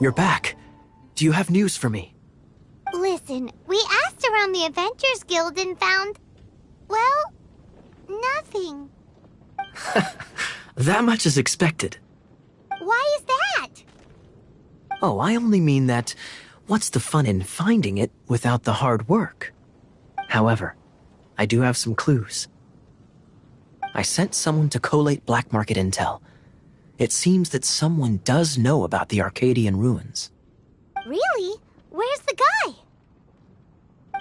You're back. Do you have news for me? Listen, we asked around the Adventures Guild and found... well, nothing. That much is expected. Why is that? Oh, I only mean that what's the fun in finding it without the hard work? However, I do have some clues. I sent someone to collate black market intel. It seems that someone does know about the Arcadian ruins. Really? Where's the guy?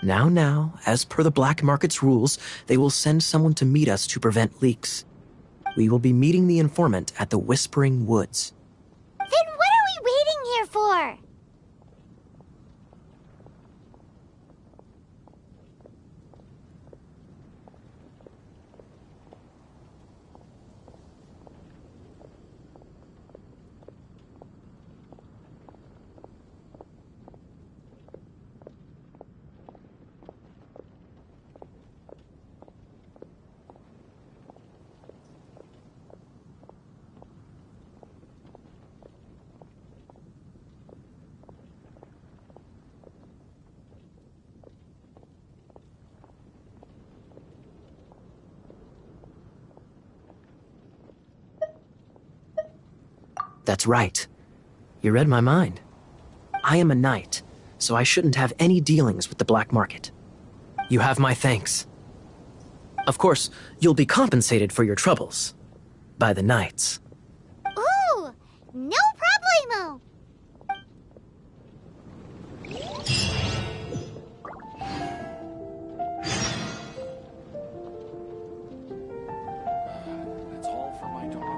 Now, as per the black market's rules, they will send someone to meet us to prevent leaks. We will be meeting the informant at the Whispering Woods. Then what are we waiting here for? That's right. You read my mind. I am a knight, so I shouldn't have any dealings with the black market. You have my thanks. Of course, you'll be compensated for your troubles. By the knights. Ooh, no problemo. That's all for my daughter.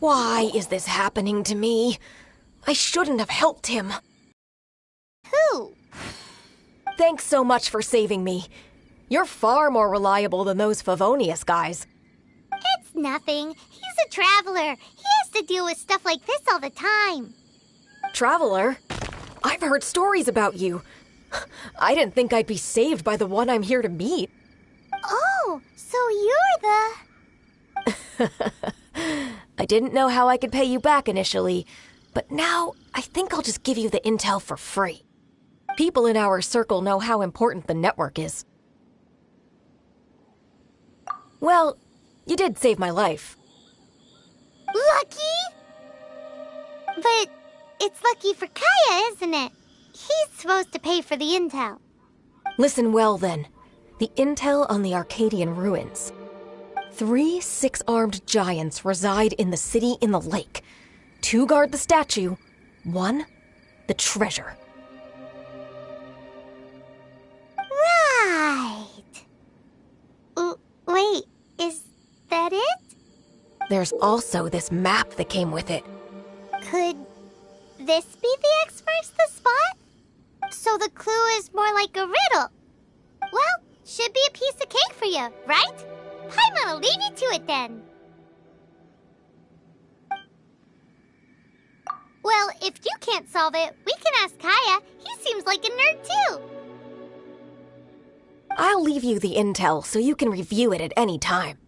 Why is this happening to me? I shouldn't have helped him. Who? Thanks so much for saving me. You're far more reliable than those Favonius guys. It's nothing. He's a traveler. He has to deal with stuff like this all the time. Traveler? I've heard stories about you. I didn't think I'd be saved by the one I'm here to meet. Oh, so you're the... I didn't know how I could pay you back initially, but now I think I'll just give you the intel for free. People in our circle know how important the network is. Well, you did save my life. Lucky? But it's lucky for Kaya, isn't it? He's supposed to pay for the intel. Listen well then. The intel on the Arcadian ruins. 3 6-armed giants reside in the city in the lake. 2 guard the statue, 1 the treasure. Right. Wait, is that it? There's also this map that came with it. Could this be the X marks the spot? So the clue is more like a riddle. Well, should be a piece of cake for you, right? I'm gonna leave you to it then. Well, if you can't solve it, we can ask Kaya. He seems like a nerd too. I'll leave you the intel so you can review it at any time.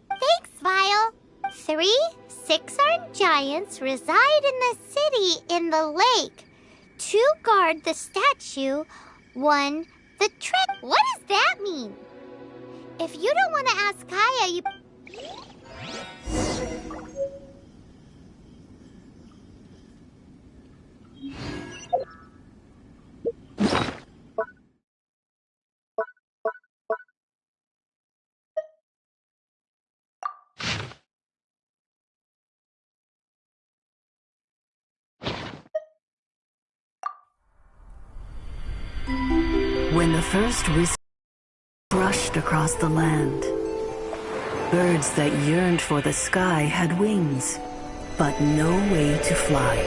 Thanks, Vile. 3 6-armed giants reside in the city in the lake. 2 guard the statue, 1 the trick. What does that mean? If you don't want to ask Kaya, you... When the first whistle brushed across the land, birds that yearned for the sky had wings, but no way to fly.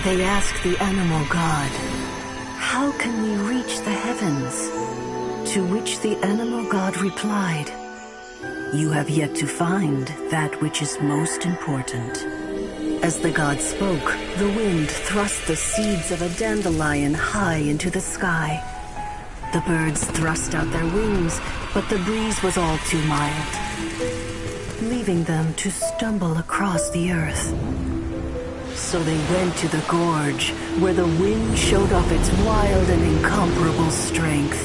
They asked the animal god, "How can we reach the heavens?" To which the animal god replied, "You have yet to find that which is most important." As the god spoke, the wind thrust the seeds of a dandelion high into the sky. The birds thrust out their wings, but the breeze was all too mild, leaving them to stumble across the earth. So they went to the gorge, where the wind showed off its wild and incomparable strength.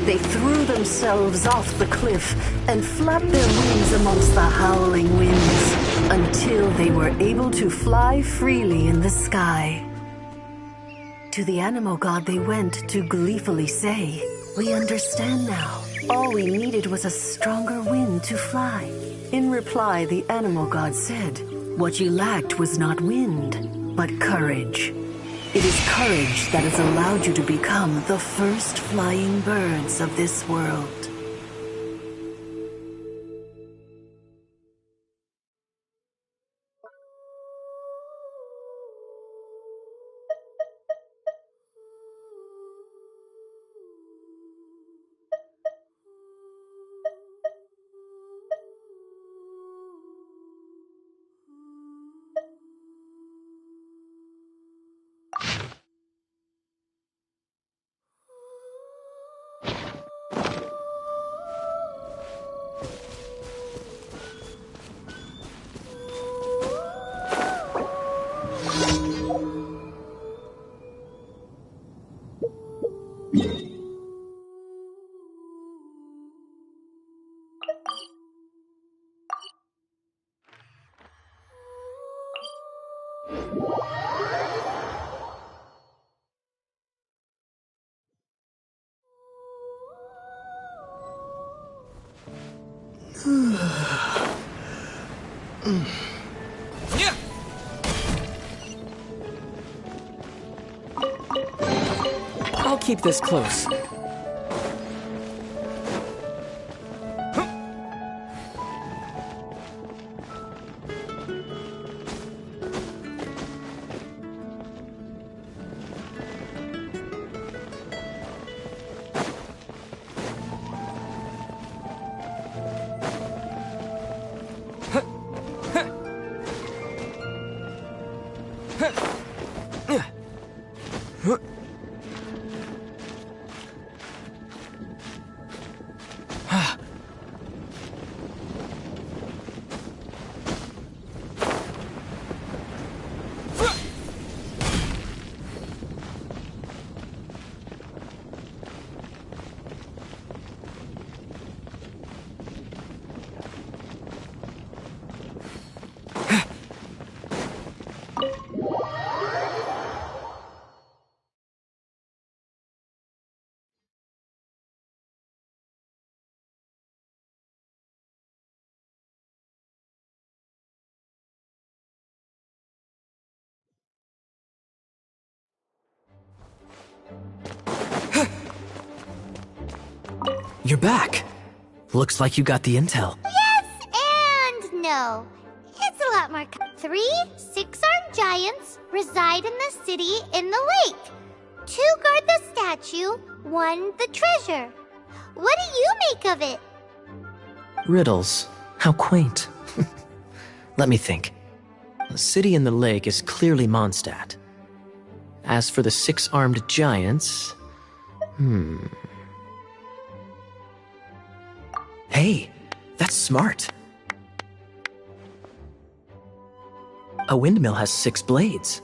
They threw themselves off the cliff and flapped their wings amongst the howling winds until they were able to fly freely in the sky. To the animal god they went to gleefully say, "We understand now. All we needed was a stronger wind to fly." In reply, the animal god said, "What you lacked was not wind, but courage. It is courage that has allowed you to become the first flying birds of this world." I'll keep this close. You're back. Looks like you got the intel. Yes and no. It's a lot more. 3 six-armed giants reside in the city in the lake. 2 guard the statue, 1 the treasure. What do you make of it? Riddles. How quaint. Let me think. The city in the lake is clearly Mondstadt. As for the 6-armed giants... Hey, that's smart. A windmill has 6 blades.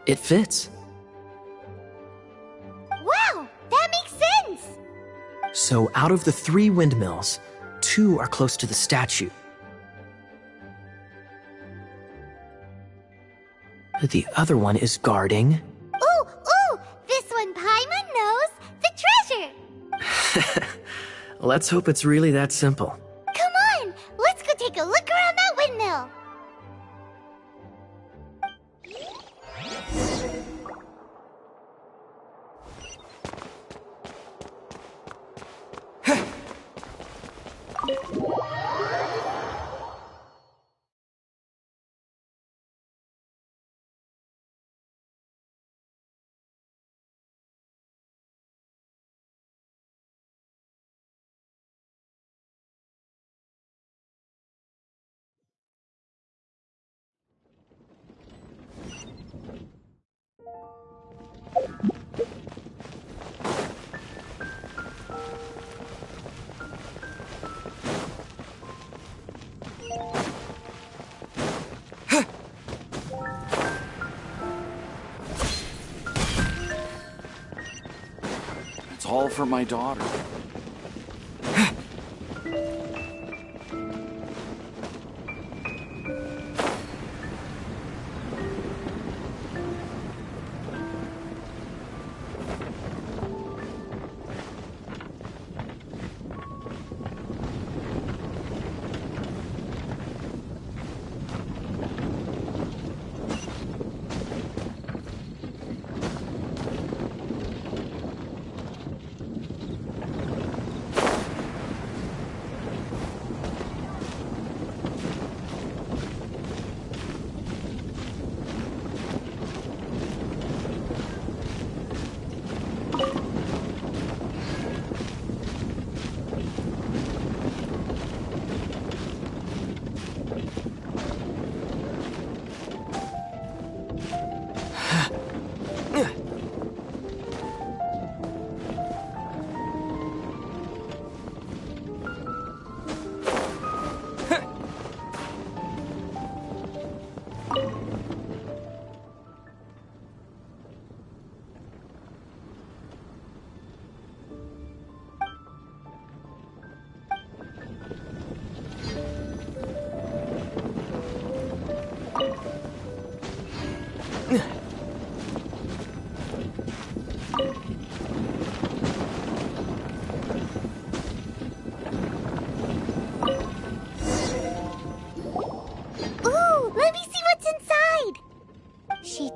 It fits. Wow, that makes sense! So out of the 3 windmills, two are close to the statue. The other one is guarding. Ooh! This one Paimon knows! The treasure! Let's hope it's really that simple. Come on! Let's go take a look around that windmill! It's all for my daughter.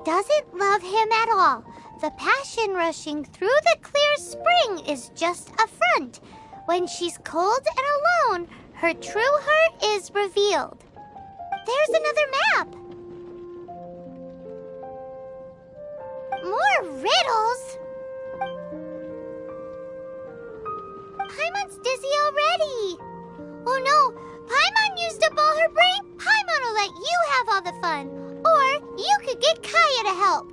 Doesn't love him at all. The passion rushing through the clear spring is just a front. When she's cold and alone, her true heart is revealed. There's another map. More riddles. Paimon's dizzy already. Oh no, Paimon used up all her brain. Paimon will let you have all the fun. Or you could get Kaya to help.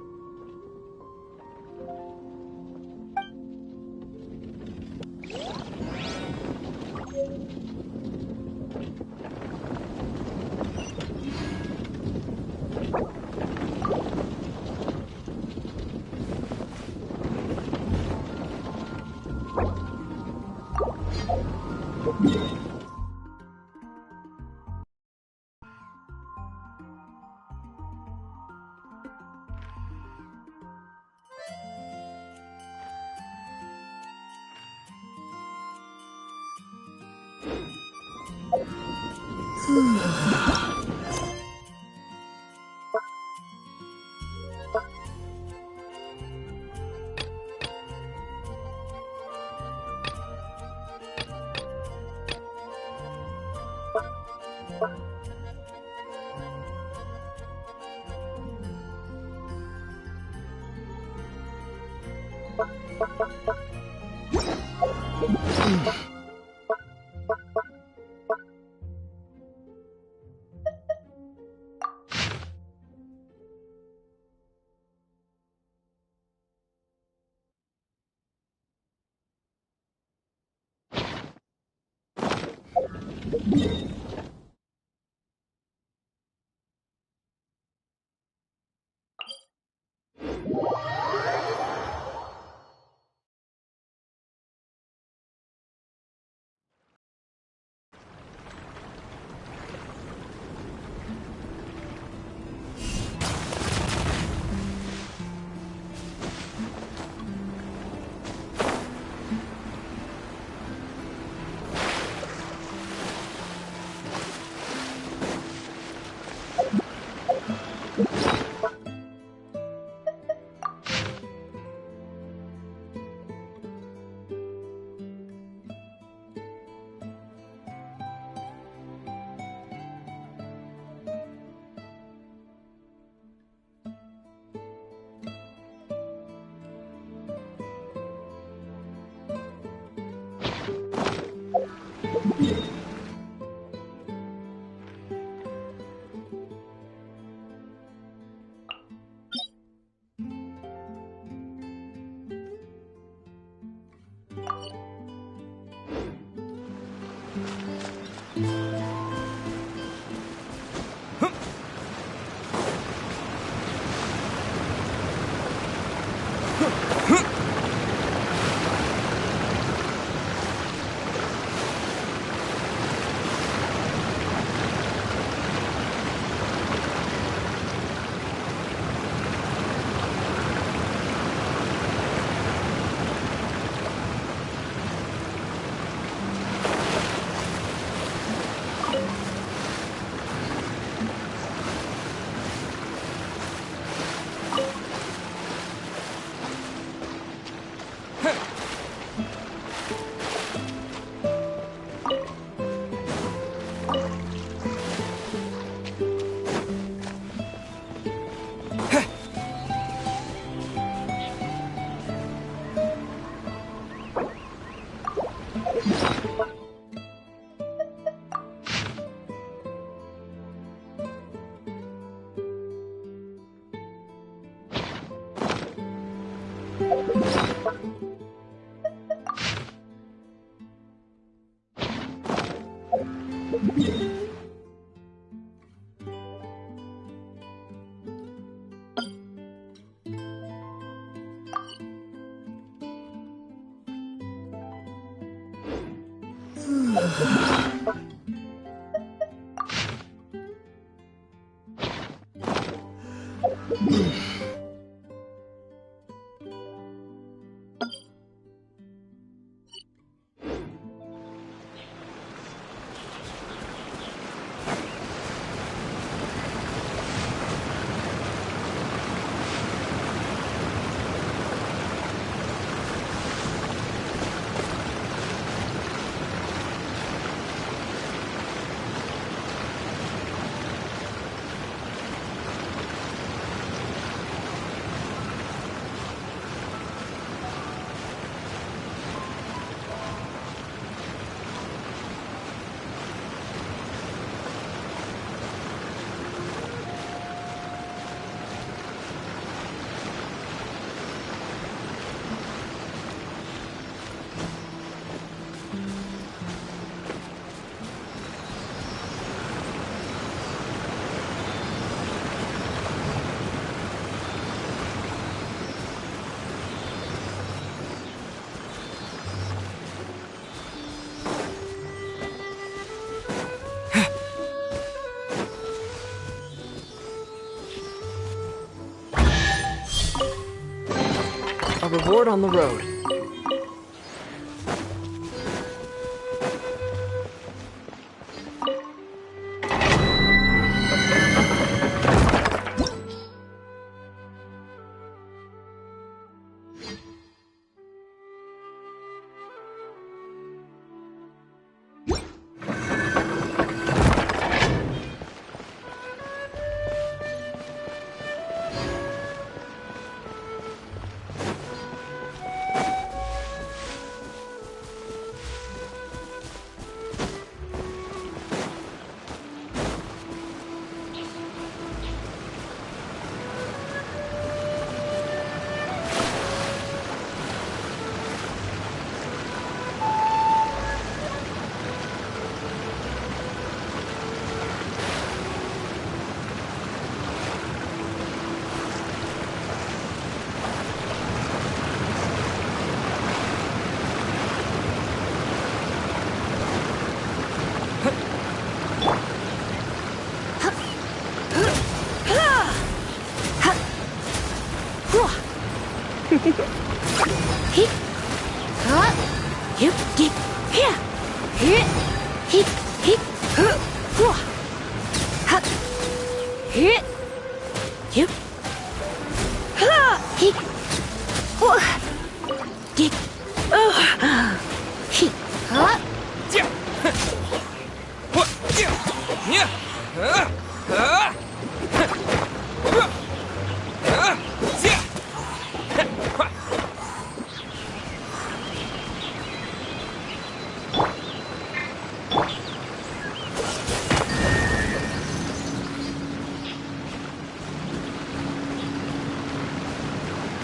A reward on the road.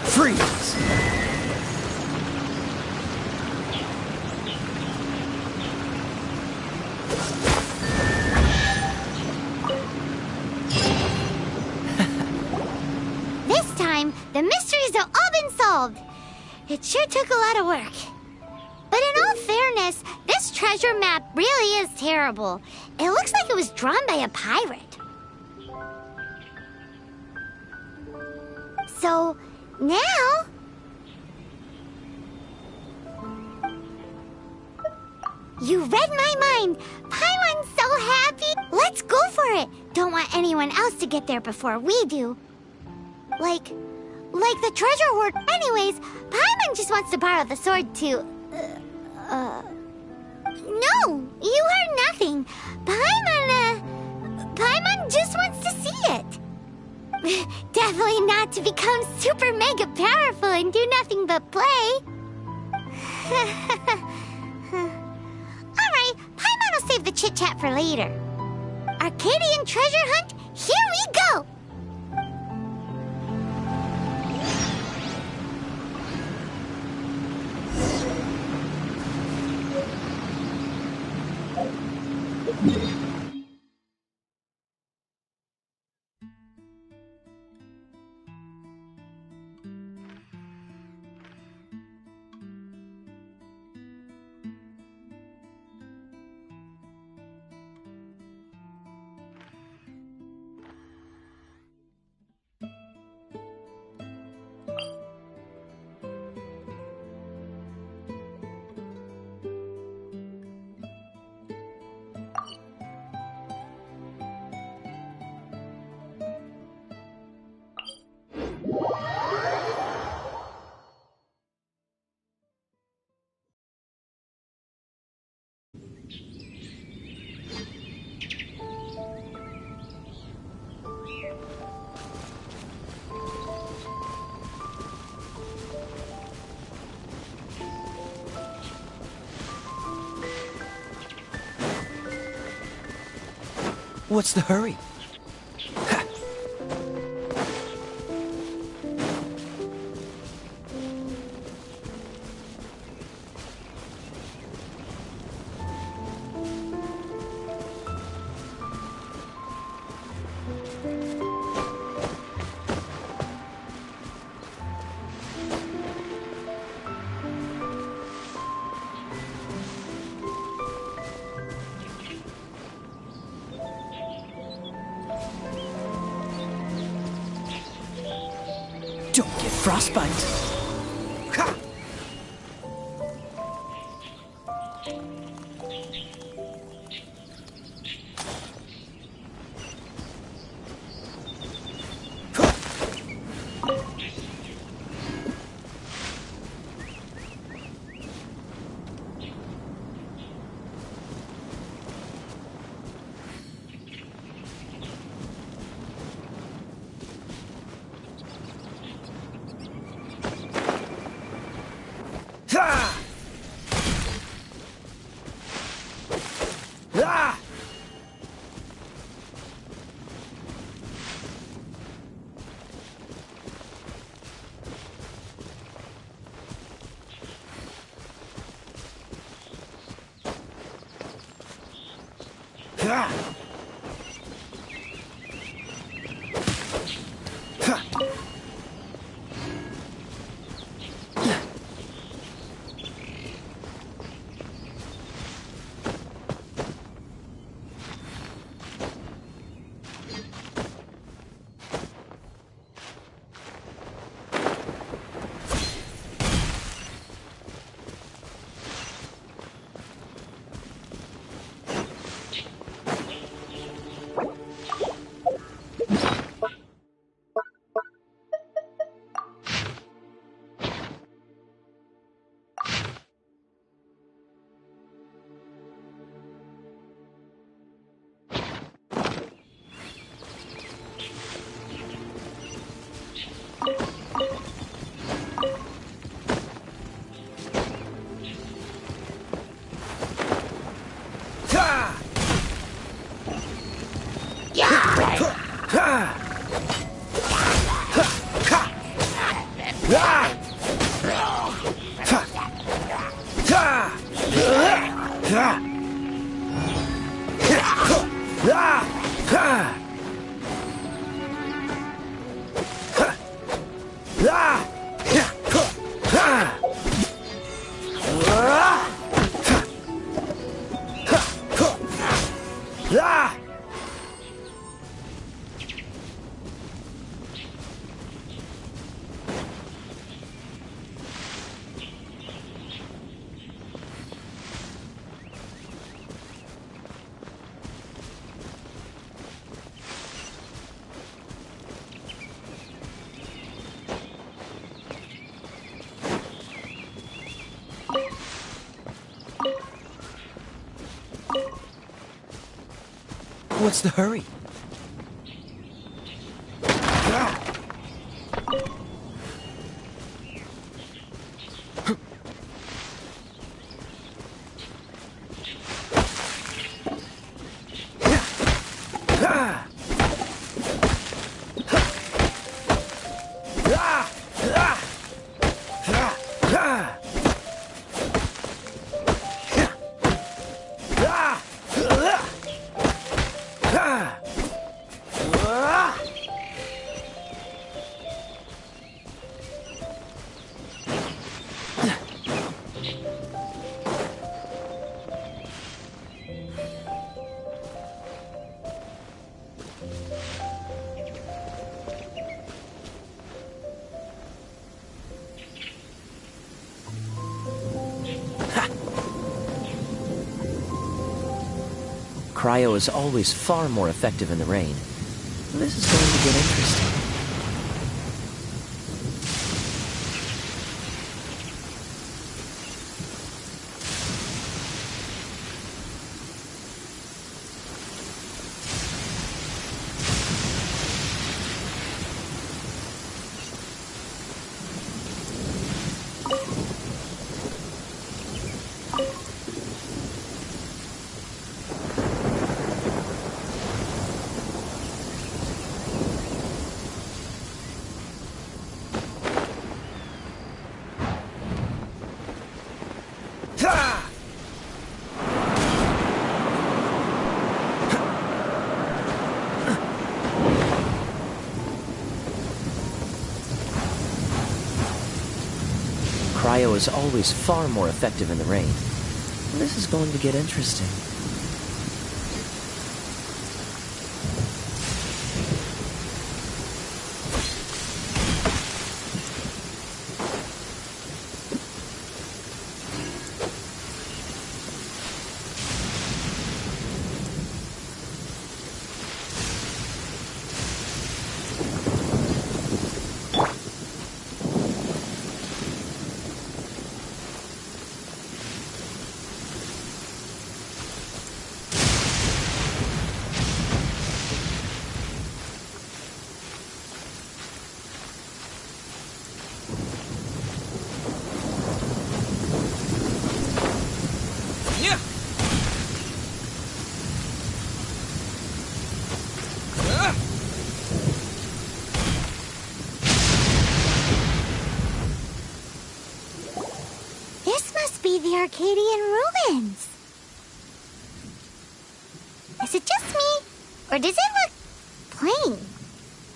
Freeze! This time, the mysteries have all been solved. It sure took a lot of work. But in all fairness, this treasure map really is terrible. It looks like it was drawn by a pirate. So, now... You read my mind! Paimon's so happy! Let's go for it! Don't want anyone else to get there before we do. Like the treasure hoard. Anyways, Paimon just wants to borrow the sword to... No! You heard nothing! Paimon just wants to see it! Definitely not to become super mega powerful and do nothing but play. Alright, Paimon will save the chit-chat for later. Arcadian treasure hunt, here we go! What's the hurry? Don't get frostbite. Ha! What's the hurry? Cryo is always far more effective in the rain. This is going to get interesting. Cryo is always far more effective in the rain. This is going to get interesting. The Arcadian ruins. Is it just me, or does it look plain?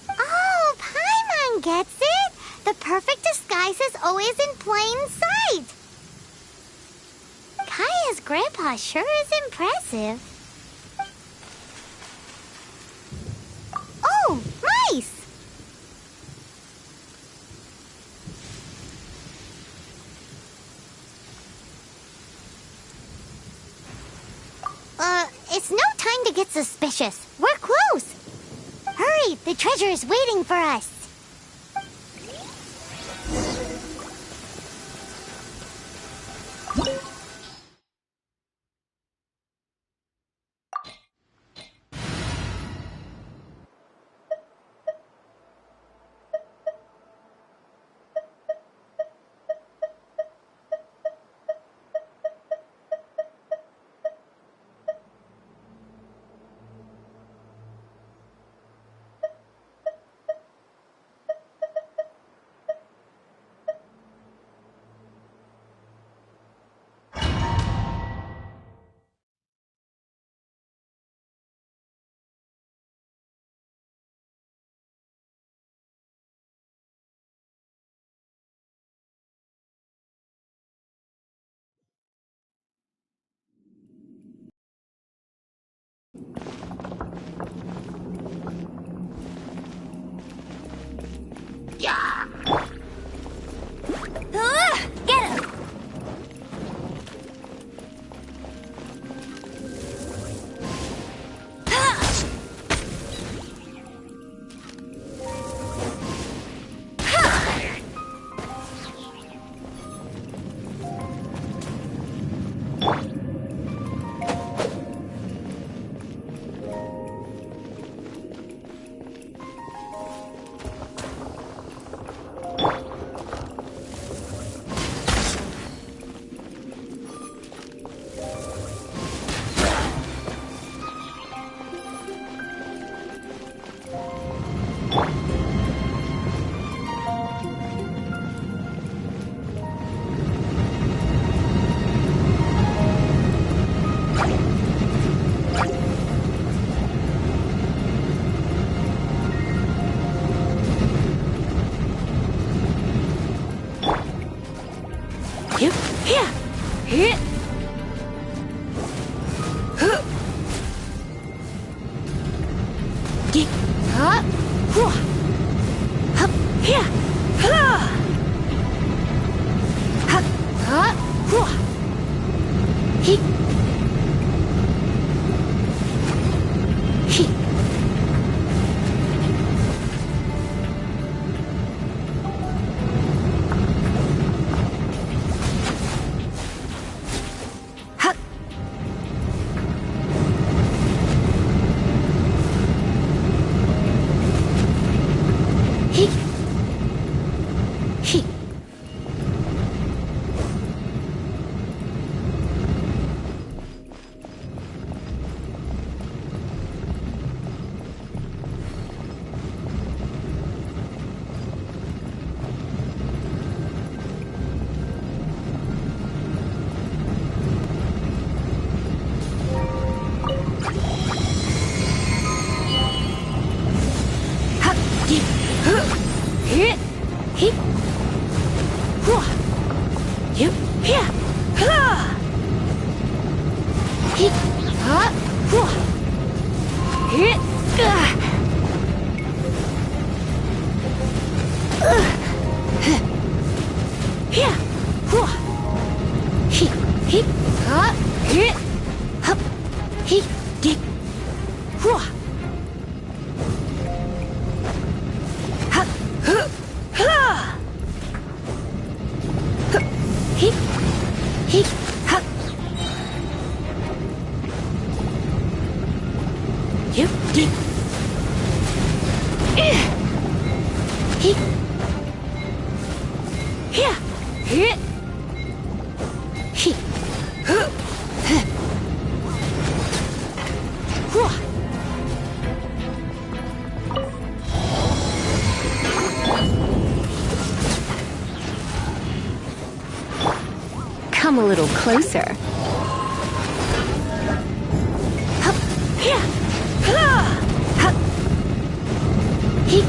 Oh, Paimon gets it. The perfect disguise is always in plain sight. Kaya's grandpa sure is impressive. Oh, mice! It's no time to get suspicious. We're close. Hurry, the treasure is waiting for us. Get him! Yep. Yeah. Ha! Hit. Ha! Hua! Hit. Yeah. Hua! Hit. Hit. Ha! Hit. Hup. Hit. Dig. Hua! Ha! Huh! Ha! Hit. Hit. Ha! Yep. Dig. Hit. Yeah. Hit. Hit. Huh. Huh. Hua. Come a little closer. Hup. Yeah. Ha. Hup. Hit.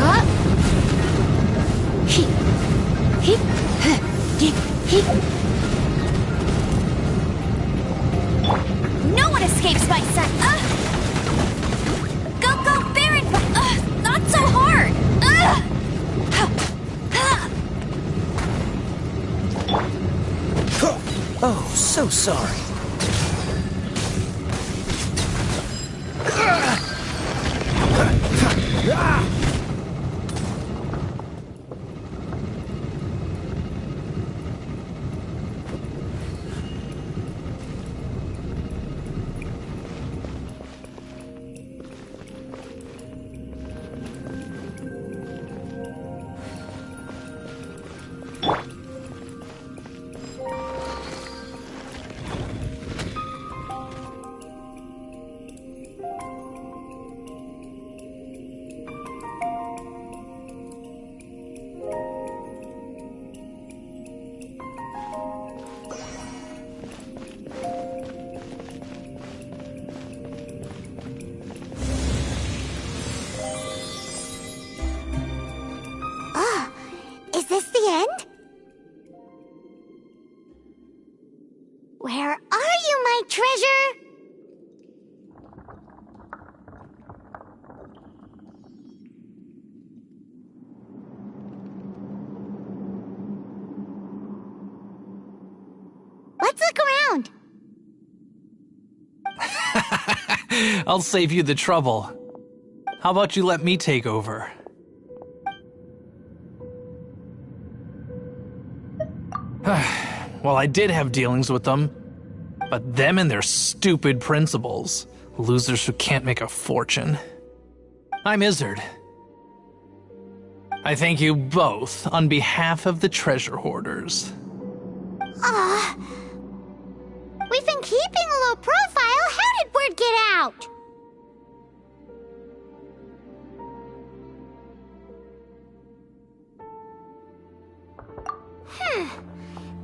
Ha. Hit. Hit. Huh. Dig. Hit. No one escapes my sight. Go, go, Baron! Not so hard! Oh, so sorry. Is this the end? Where are you, my treasure? Let's look around. I'll save you the trouble. How about you let me take over? Well, I did have dealings with them, but them and their stupid principles. Losers who can't make a fortune. I'm Izzard. I thank you both on behalf of the treasure hoarders. We've been keeping a low profile. How did word get out?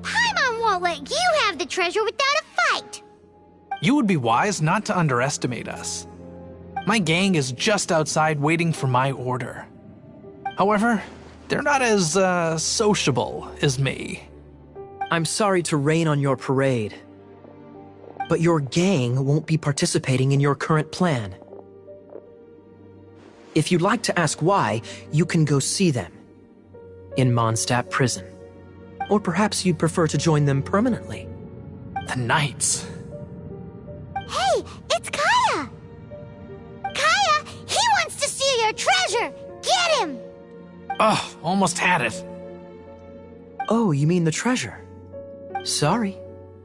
Paimon won't let you have the treasure without a fight. You would be wise not to underestimate us. My gang is just outside waiting for my order. However, they're not as, sociable as me. I'm sorry to rain on your parade, but your gang won't be participating in your current plan. If you'd like to ask why, you can go see them in Mondstadt prison. Or perhaps you'd prefer to join them permanently. The Knights. Hey, it's Kaya! Kaya, he wants to steal your treasure! Get him! Ugh, almost had it. Oh, you mean the treasure? Sorry,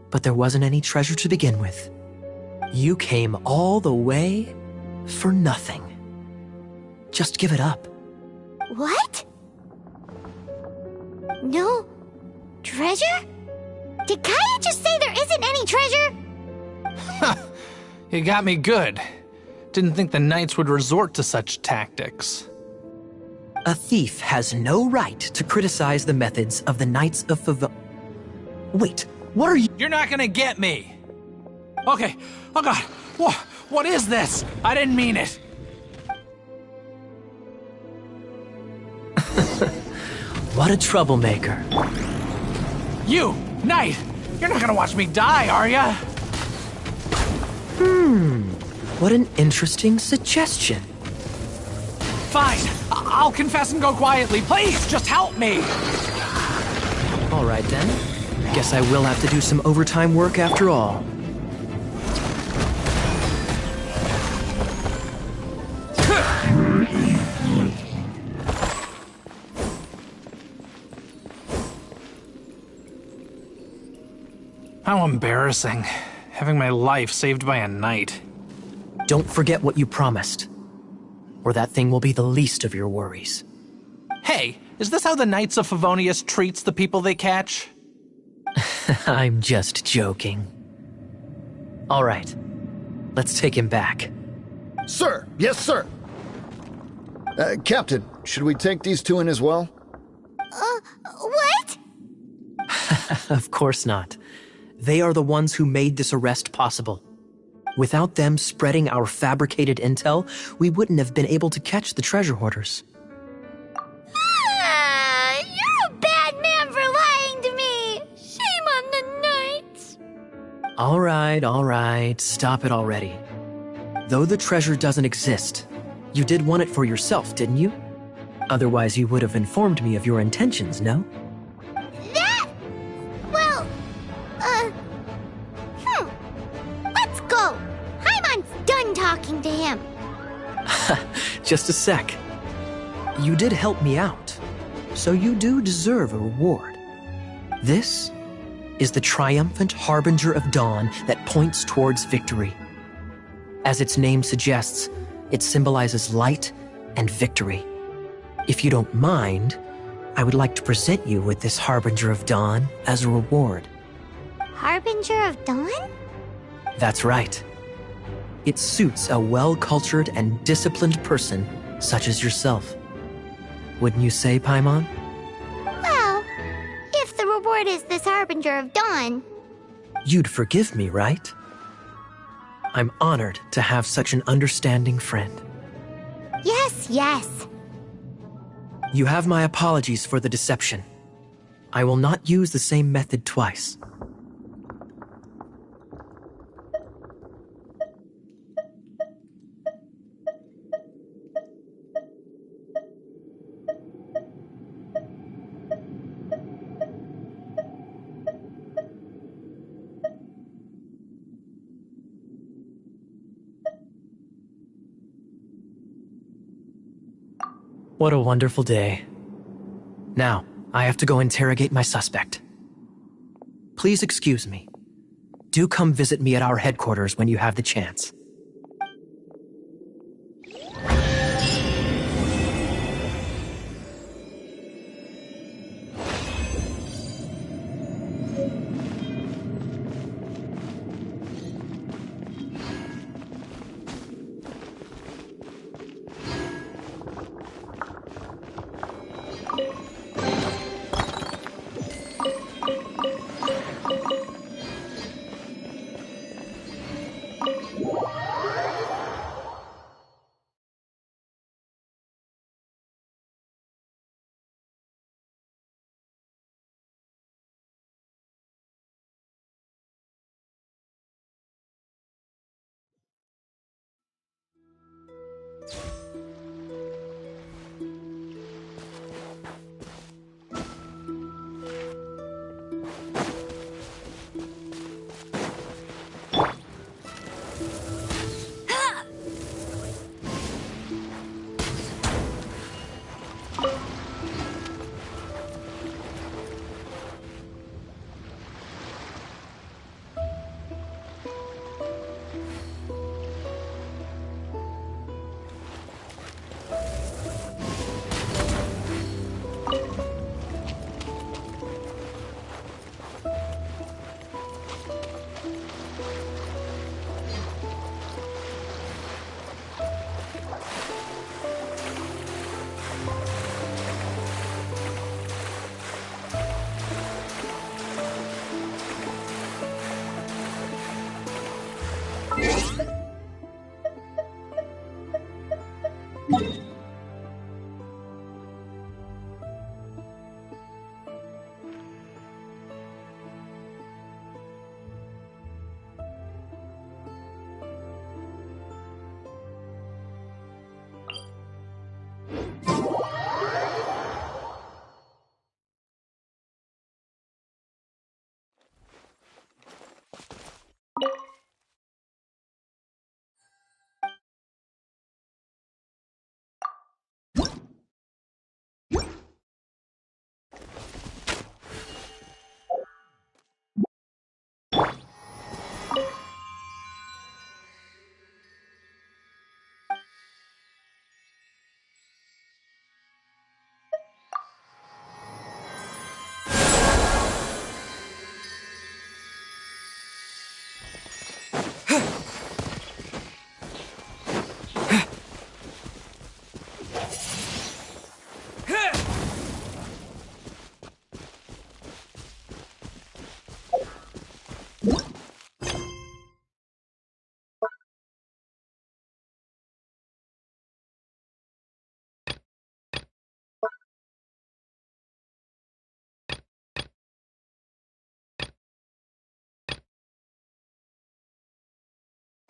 but there wasn't any treasure to begin with. You came all the way for nothing. Just give it up. What? No treasure? Did Kaya just say there isn't any treasure? You got me good. Didn't think the Knights would resort to such tactics. A thief has no right to criticize the methods of the Knights of Favonius. Wait, what are you— You're not gonna get me! Okay, oh god, what is this? I didn't mean it. What a troublemaker. You, Knight, you're not gonna watch me die, are ya? What an interesting suggestion. Fine, I'll confess and go quietly. Please, just help me. All right then. Guess I will have to do some overtime work after all. How embarrassing, having my life saved by a knight. Don't forget what you promised, or that thing will be the least of your worries. Hey, is this how the Knights of Favonius treats the people they catch? I'm just joking. All right, let's take him back. Sir, yes, sir. Captain, should we take these two in as well? What? Of course not. They are the ones who made this arrest possible. Without them spreading our fabricated intel, we wouldn't have been able to catch the treasure hoarders. You're a bad man for lying to me. Shame on the knights. All right, stop it already. Though the treasure doesn't exist, you did want it for yourself, didn't you? Otherwise, you would have informed me of your intentions, no? Well, let's go. Paimon's done talking to him. Just a sec. You did help me out, so you do deserve a reward. This is the triumphant harbinger of dawn that points towards victory. As its name suggests, it symbolizes light and victory. If you don't mind, I would like to present you with this harbinger of dawn as a reward. Harbinger of dawn? That's right. It suits a well-cultured and disciplined person such as yourself. Wouldn't you say, Paimon? Well, if the reward is this harbinger of dawn. You'd forgive me, right? I'm honored to have such an understanding friend. Yes. You have my apologies for the deception. I will not use the same method twice. What a wonderful day. Now, I have to go interrogate my suspect. Please excuse me. Do come visit me at our headquarters when you have the chance.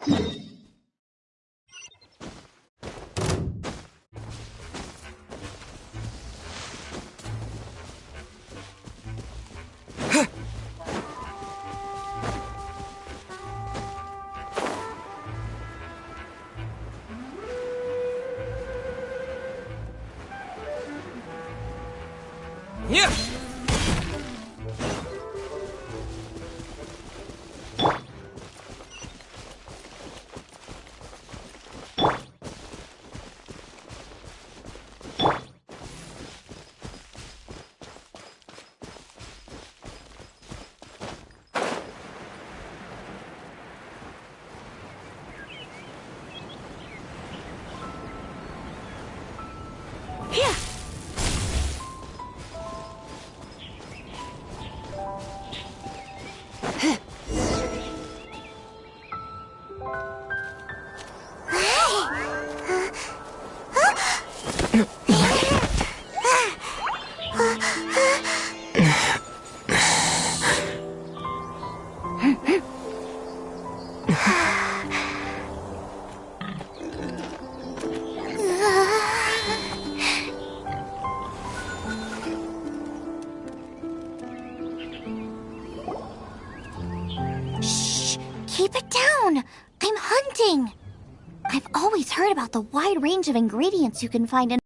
Yeah. Shh! Keep it down! I'm hunting! I've always heard about the wide range of ingredients you can find in...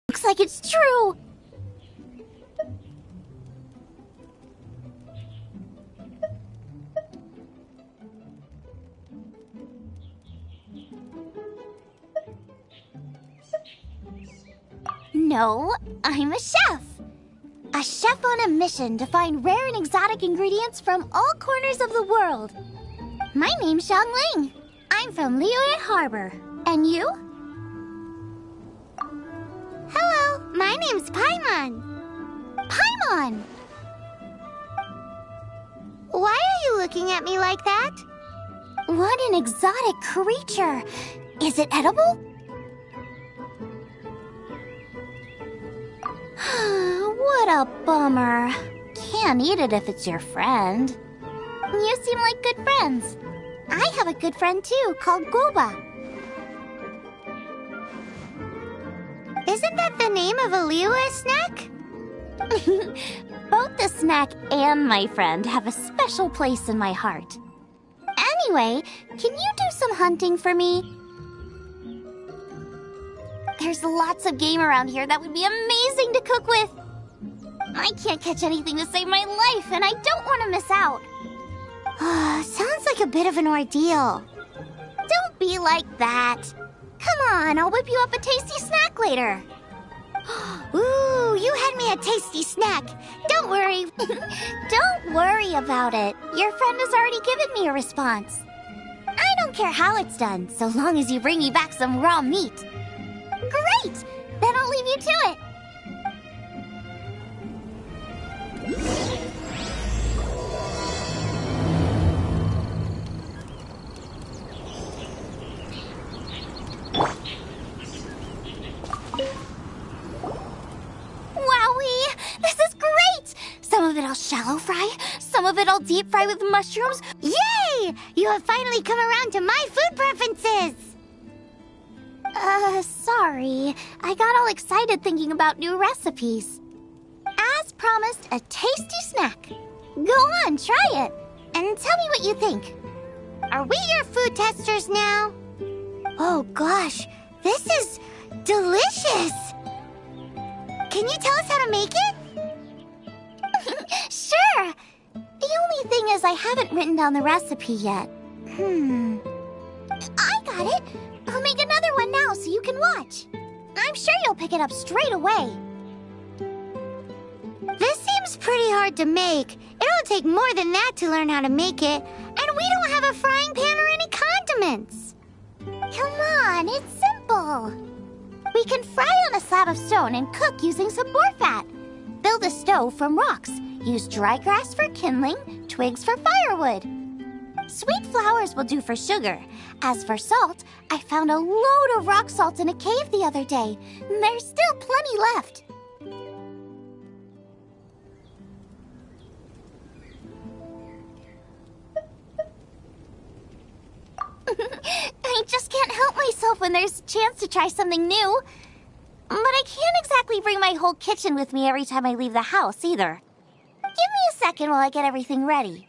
Looks like it's true! No, I'm a chef! A chef on a mission to find rare and exotic ingredients from all corners of the world. My name's Xiangling. I'm from Liyue Harbor. And you? Hello, my name's Paimon. Paimon! Why are you looking at me like that? What an exotic creature! Is it edible? What a bummer. Can't eat it if it's your friend. You seem like good friends. I have a good friend too, called Goba. Isn't that the name of a Liyue snack? Both the snack and my friend have a special place in my heart. Anyway, can you do some hunting for me? There's lots of game around here that would be amazing to cook with. I can't catch anything to save my life, and I don't want to miss out. Sounds like a bit of an ordeal. Don't be like that. Come on, I'll whip you up a tasty snack later. Ooh, you had me a tasty snack. Don't worry. Don't worry about it. Your friend has already given me a response. I don't care how it's done, so long as you bring me back some raw meat. Great! Then I'll leave you to it. Wowee! This is great! Some of it I'll shallow fry, some of it I'll deep fry with mushrooms. Yay! You have finally come around to my food preferences! Sorry. I got all excited thinking about new recipes. As promised, a tasty snack. Go on, try it, and tell me what you think. Are we your food testers now? Oh gosh, this is delicious! Can you tell us how to make it? Sure! The only thing is I haven't written down the recipe yet. I got it! I'll make another one now so you can watch. I'm sure you'll pick it up straight away. This seems pretty hard to make. It'll take more than that to learn how to make it. And we don't have a frying pan or any condiments. Come on, it's simple. We can fry on a slab of stone and cook using some boar fat. Build a stove from rocks. Use dry grass for kindling, twigs for firewood. Sweet flowers will do for sugar. As for salt, I found a load of rock salt in a cave the other day. There's still plenty left. myself when there's a chance to try something new. But I can't exactly bring my whole kitchen with me every time I leave the house, either. Give me a second while I get everything ready.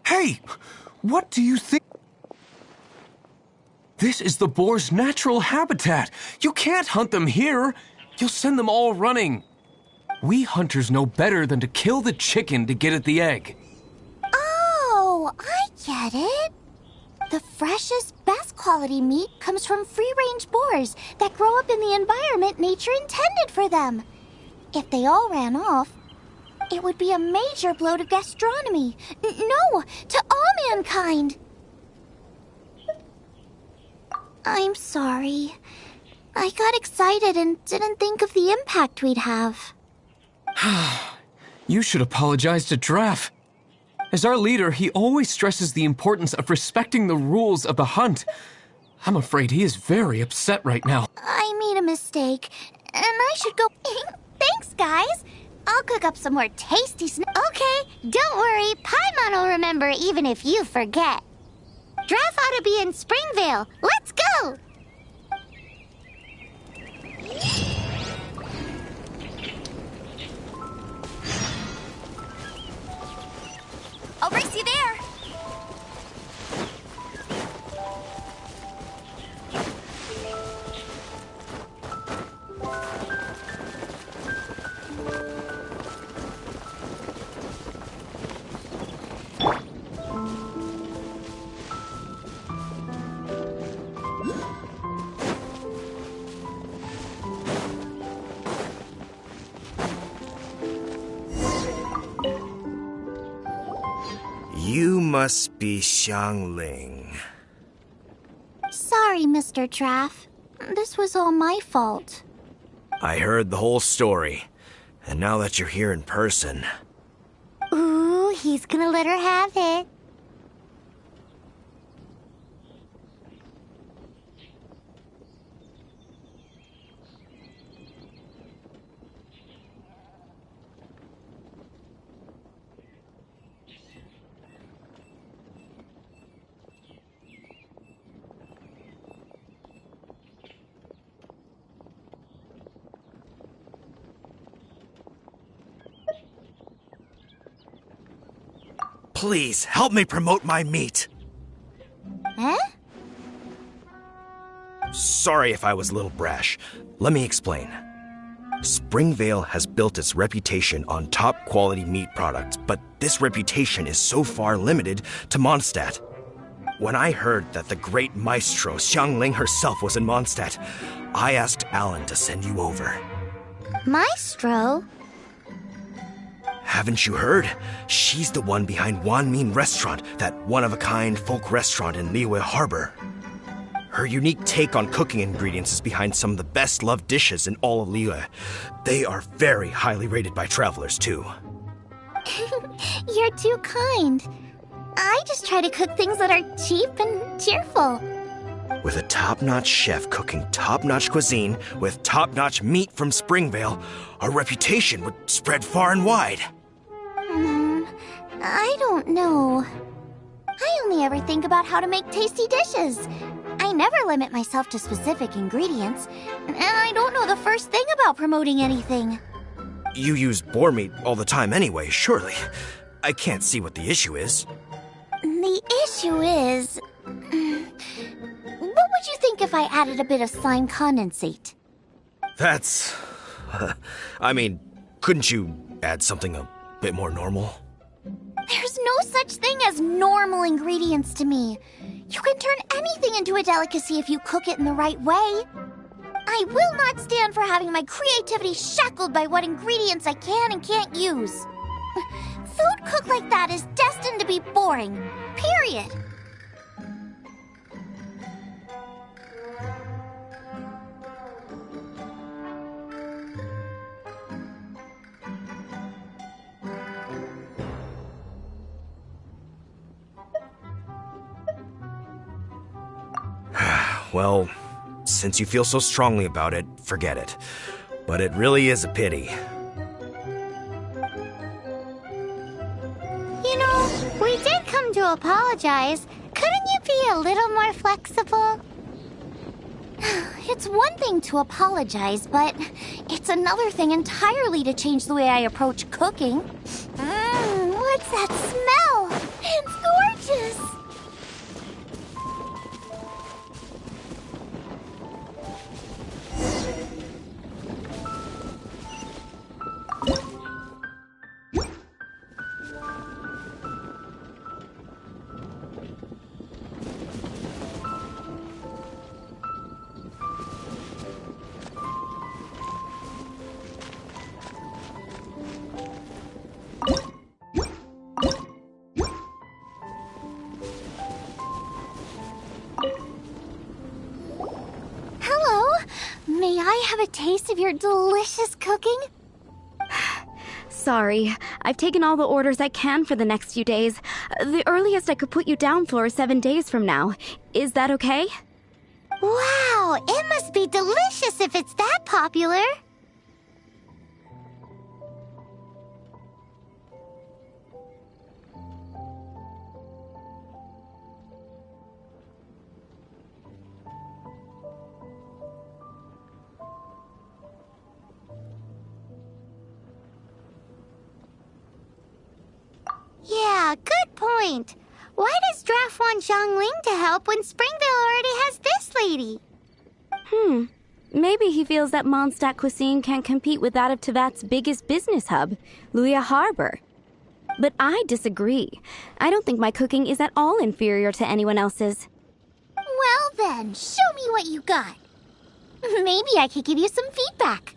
Hey! What do you think? This is the boar's natural habitat. You can't hunt them here. You'll send them all running. We hunters know better than to kill the chicken to get at the egg. Oh, I get it. The freshest, best quality meat comes from free-range boars that grow up in the environment nature intended for them. If they all ran off, it would be a major blow to gastronomy. No, to all mankind. I'm sorry. I got excited and didn't think of the impact we'd have. You should apologize to Draff. As our leader, he always stresses the importance of respecting the rules of the hunt. I'm afraid he is very upset right now. I made a mistake, and I should go. Thanks, guys. I'll cook up some more tasty Okay, don't worry. Paimon will remember even if you forget. Draff ought to be in Springvale. Let's go! I'll race you there. You must be Xiangling. Sorry, Mr. Draff. This was all my fault. I heard the whole story, and now that you're here in person... Ooh, he's gonna let her have it. Please, help me promote my meat. Huh? Sorry if I was a little brash. Let me explain. Springvale has built its reputation on top-quality meat products, but this reputation is so far limited to Mondstadt. When I heard that the great maestro Xiangling herself was in Mondstadt, I asked Alan to send you over. Maestro? Haven't you heard? She's the one behind Wanmin Restaurant, that one-of-a-kind folk restaurant in Liyue Harbor. Her unique take on cooking ingredients is behind some of the best-loved dishes in all of Liyue. They are very highly rated by travelers, too. You're too kind. I just try to cook things that are cheap and cheerful. With a top-notch chef cooking top-notch cuisine with top-notch meat from Springvale, our reputation would spread far and wide. I don't know. I only ever think about how to make tasty dishes. I never limit myself to specific ingredients, and I don't know the first thing about promoting anything. You use boar meat all the time anyway, surely. I can't see what the issue is. The issue is... What would you think if I added a bit of slime condensate? That's... I mean, couldn't you add something a bit more normal? There's no such thing as normal ingredients to me. You can turn anything into a delicacy if you cook it in the right way. I will not stand for having my creativity shackled by what ingredients I can and can't use. Food cooked like that is destined to be boring. Period. Well, since you feel so strongly about it, forget it. But it really is a pity. You know, we did come to apologize. Couldn't you be a little more flexible? It's one thing to apologize, but it's another thing entirely to change the way I approach cooking. What's that smell? It's gorgeous! May I have a taste of your delicious cooking? Sorry, I've taken all the orders I can for the next few days. The earliest I could put you down for is 7 days from now. Is that okay? Wow, it must be delicious if it's that popular. Yeah, good point. Why does Draft want Zhongling to help when Springvale already has this lady? Maybe he feels that Mondstadt cuisine can't compete with that of Tevat's biggest business hub, Luya Harbor. But I disagree. I don't think my cooking is at all inferior to anyone else's. Well then, show me what you got. Maybe I could give you some feedback.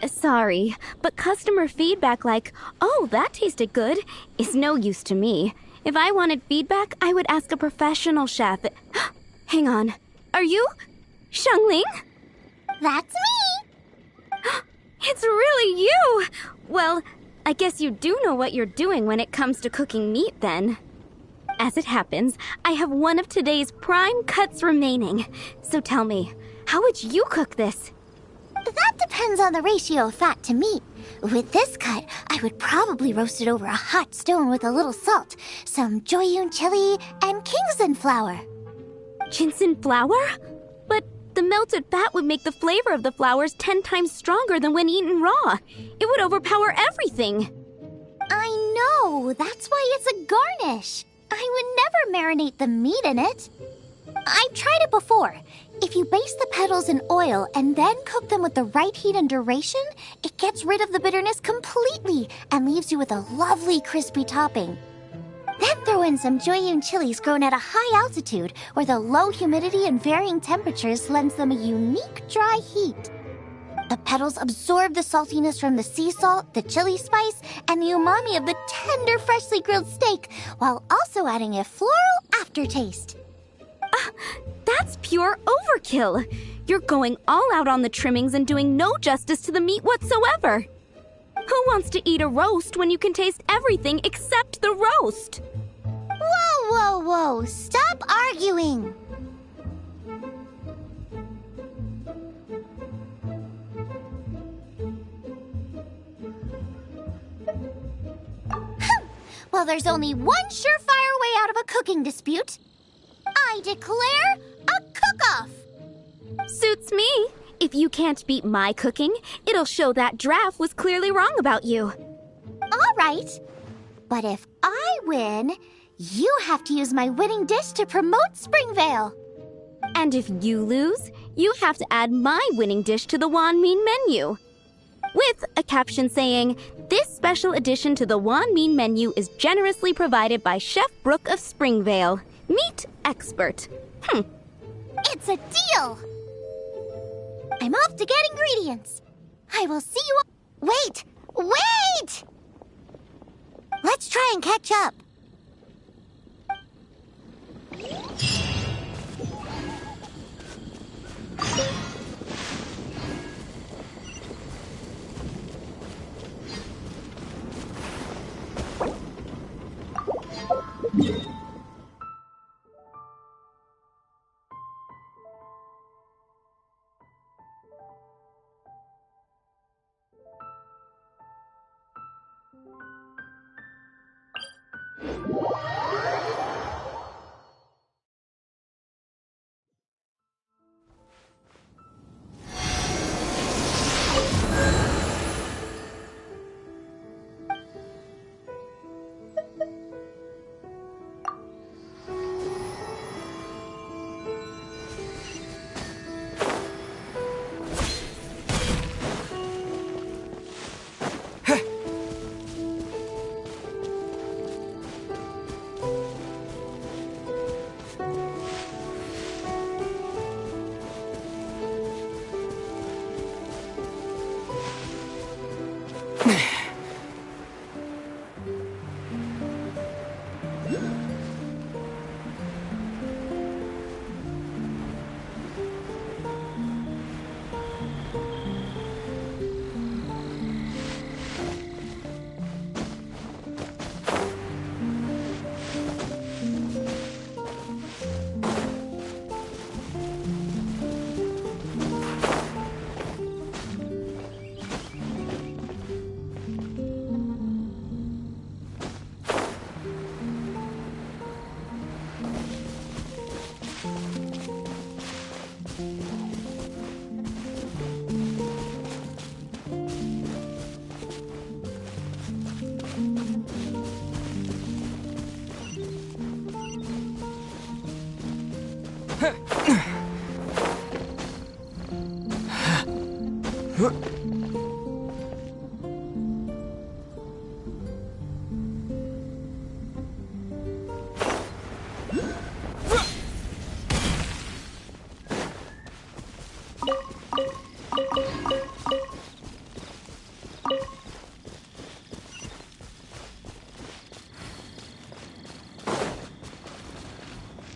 Sorry, but customer feedback like, "Oh, that tasted good," is no use to me. If I wanted feedback, I would ask a professional chef. Hang on. Are you Zhongling? That's me! It's really you! Well, I guess you do know what you're doing when it comes to cooking meat, then. As it happens, I have one of today's prime cuts remaining. So tell me, how would you cook this? That depends on the ratio of fat to meat. With this cut, I would probably roast it over a hot stone with a little salt, some Joyun chili, and Kingston flour. Ginseng flour? But the melted fat would make the flavor of the flowers 10 times stronger than when eaten raw. It would overpower everything. I know, that's why it's a garnish. I would never marinate the meat in it. I've tried it before. If you baste the petals in oil and then cook them with the right heat and duration, it gets rid of the bitterness completely and leaves you with a lovely crispy topping. Then throw in some Joyun chilies grown at a high altitude where the low humidity and varying temperatures lends them a unique dry heat. The petals absorb the saltiness from the sea salt, the chili spice, and the umami of the tender, freshly grilled steak, while also adding a floral aftertaste. That's pure overkill. You're going all out on the trimmings and doing no justice to the meat whatsoever. Who wants to eat a roast when you can taste everything except the roast? Whoa, whoa, whoa! Stop arguing! Well, there's only one surefire way out of a cooking dispute. I declare a cook-off! Suits me. If you can't beat my cooking, it'll show that Draft was clearly wrong about you. All right. But if I win, you have to use my winning dish to promote Springvale. And if you lose, you have to add my winning dish to the Wanmin menu. With a caption saying, "This special addition to the Wanmin menu is generously provided by Chef Brooke of Springvale, meat expert." It's a deal! I'm off to get ingredients. I will see you... Wait! Wait! Let's try and catch up.